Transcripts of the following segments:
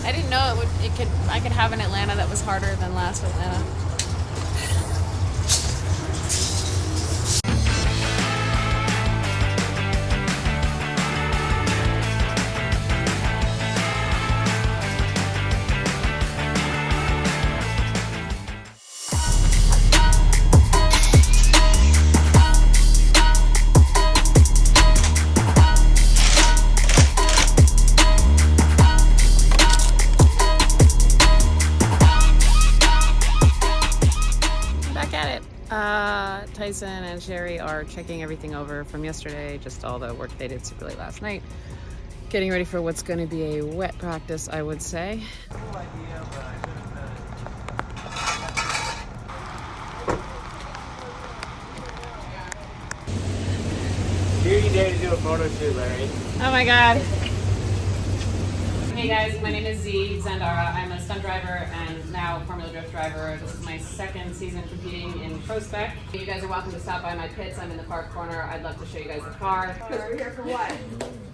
I didn't know I could have an Atlanta that was harder than last Atlanta. Tyson and Sherry are checking everything over from yesterday, just all the work they did super late last night. Getting ready for what's going to be a wet practice, I would say. Here you dare to do a photo shoot, Larry. Oh my god. Hey guys, my name is Z Zandara. I'm a stunt driver and now Formula Drift driver. This is my second season competing in Prospec. You guys are welcome to stop by my pits. I'm in the far corner. I'd love to show you guys the car. Because we're here for what?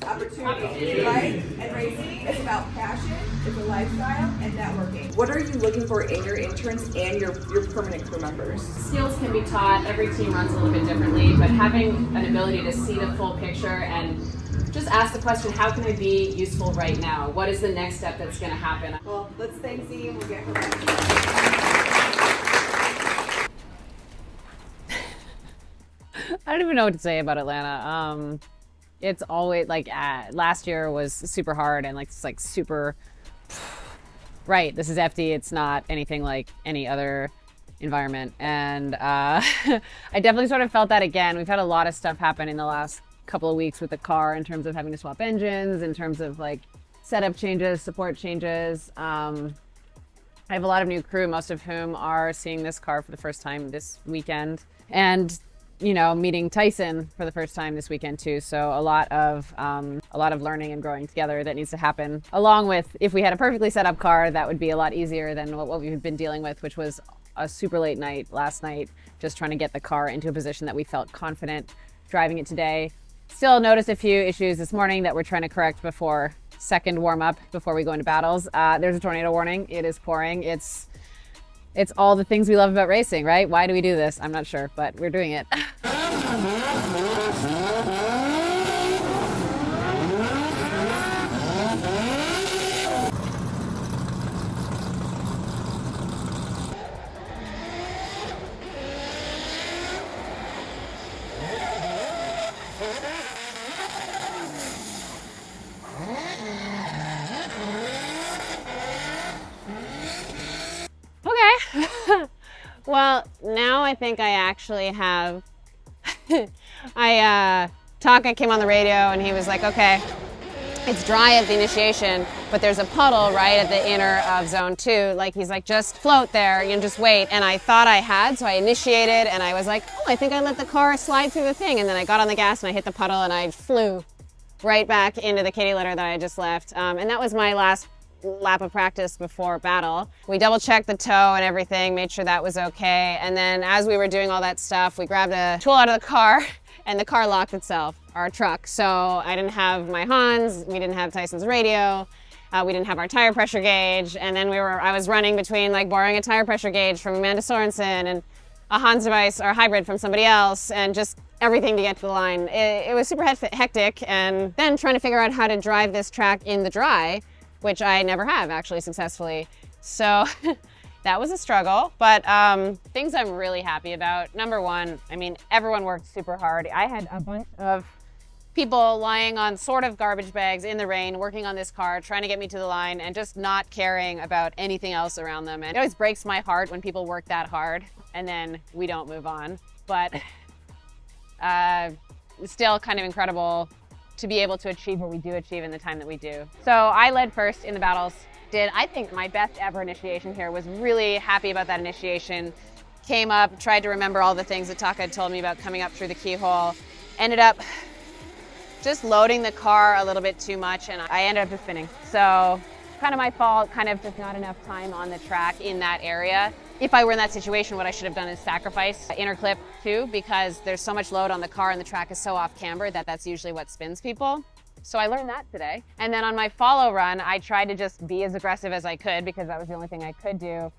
Opportunity, right? And racing is about passion, it's a lifestyle, and networking. What are you looking for in your interns and your permanent crew members? Skills can be taught. Every team runs a little bit differently, but having an ability to see the full picture and just ask the question, how can I be useful right now? What is the next step that's going to happen? Well, let's thank Z and we'll get her I don't even know what to say about Atlanta. It's always like last year was super hard and it's like super right. This is FD. It's not anything like any other environment, and I definitely sort of felt that again. We've had a lot of stuff happen in the last couple of weeks with the car in terms of having to swap engines, in terms of like setup changes, support changes. I have a lot of new crew, most of whom are seeing this car for the first time this weekend, and you know, meeting Tyson for the first time this weekend too. So a lot of learning and growing together that needs to happen. Along with, if we had a perfectly set up car, that would be a lot easier than what we've been dealing with, which was a super late night last night, just trying to get the car into a position that we felt confident driving it today. Still noticed a few issues this morning that we're trying to correct before second warm up, before we go into battles. There's a tornado warning. It is pouring. It's all the things we love about racing, right? Why do we do this? I'm not sure, but we're doing it. Okay. Well, now I think I actually have, Taka came on the radio and he was like, okay, it's dry at the initiation, but there's a puddle right at the inner of zone 2. Like, he's like, just float there, you know, just wait. And I thought I had, so I initiated and I was like, oh, I think I let the car slide through the thing. And then I got on the gas and I hit the puddle and I flew right back into the kitty litter that I just left. And that was my last lap of practice before battle. We double checked the tow and everything, made sure that was okay. And then as we were doing all that stuff, we grabbed a tool out of the car and the car locked itself, our truck. So I didn't have my Hans, we didn't have Tyson's radio, we didn't have our tire pressure gauge. And then I was running between like borrowing a tire pressure gauge from Amanda Sorensen and a Hans device or hybrid from somebody else, and just everything to get to the line. It was super hectic, and then trying to figure out how to drive this track in the dry, which I never have actually successfully. So that was a struggle, but things I'm really happy about. Number one, I mean, everyone worked super hard. I had a bunch of people lying on sort of garbage bags in the rain, working on this car, trying to get me to the line and just not caring about anything else around them. And it always breaks my heart when people work that hard and then we don't move on. But still kind of incredible to be able to achieve what we do achieve in the time that we do. So I led first in the battles, did I think my best ever initiation here, was really happy about that initiation. Came up, tried to remember all the things that Taka had told me about coming up through the keyhole. Ended up just loading the car a little bit too much and I ended up just spinning. So kind of my fault, kind of just not enough time on the track in that area. If I were in that situation, what I should have done is sacrifice inner clip too, because there's so much load on the car and the track is so off camber that that's usually what spins people. So I learned that today. And then on my follow run, I tried to just be as aggressive as I could because that was the only thing I could do.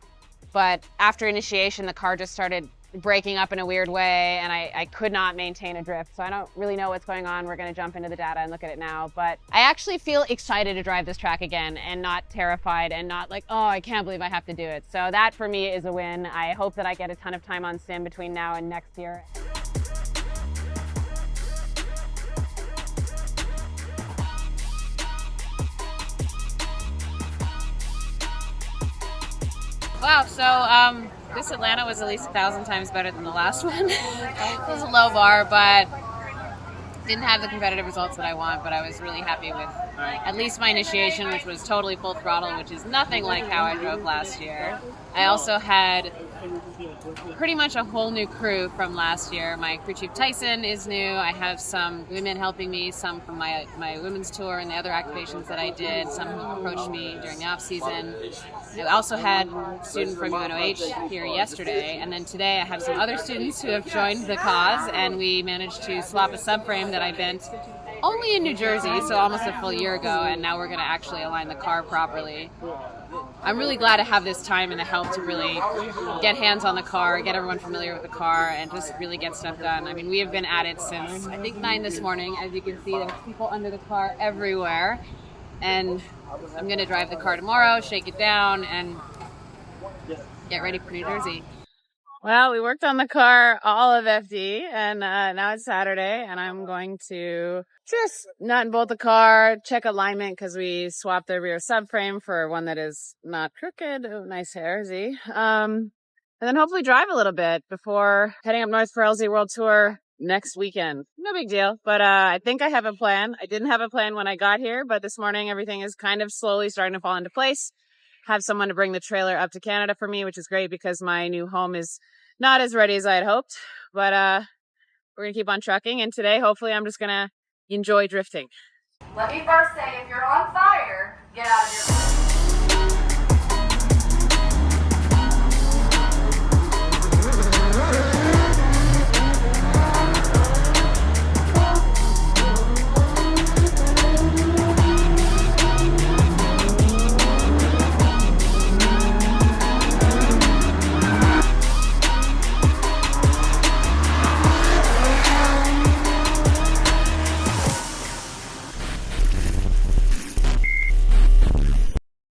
But after initiation, the car just started breaking up in a weird way and I could not maintain a drift. So I don't really know what's going on. We're gonna jump into the data and look at it now. But I actually feel excited to drive this track again and not terrified and not like, oh, I can't believe I have to do it. So that for me is a win. I hope that I get a ton of time on sim between now and next year. Wow, so this Atlanta was at least 1,000 times better than the last one. It was a low bar, but didn't have the competitive results that I want, but I was really happy with at least my initiation, which was totally full throttle, which is nothing like how I drove last year. I also had pretty much a whole new crew from last year. My crew chief Tyson is new. I have some women helping me, some from my women's tour and the other activations that I did, some who approached me during the off season. I also had a student from UNOH here yesterday, and then today I have some other students who have joined the cause, and we managed to swap a subframe that I bent only in New Jersey, so almost a full year ago, and now we're going to actually align the car properly. I'm really glad to have this time and the help to really get hands on the car, get everyone familiar with the car, and just really get stuff done. I mean, we have been at it since, I think, 9 this morning. As you can see, there's people under the car everywhere. And I'm going to drive the car tomorrow, shake it down, and get ready for New Jersey. Well, we worked on the car all of FD, and now it's Saturday, and I'm going to just nut and bolt the car, check alignment, because we swapped the rear subframe for one that is not crooked. Oh, nice hair, Z. And then hopefully drive a little bit before heading up north for LZ World Tour next weekend. No big deal, but I think I have a plan. I didn't have a plan when I got here, but this morning everything is kind of slowly starting to fall into place. Have someone to bring the trailer up to Canada for me, which is great because my new home is not as ready as I had hoped. But we're going to keep on trucking, and today hopefully I'm just going to enjoy drifting. Let me first say, if you're on fire, get out of your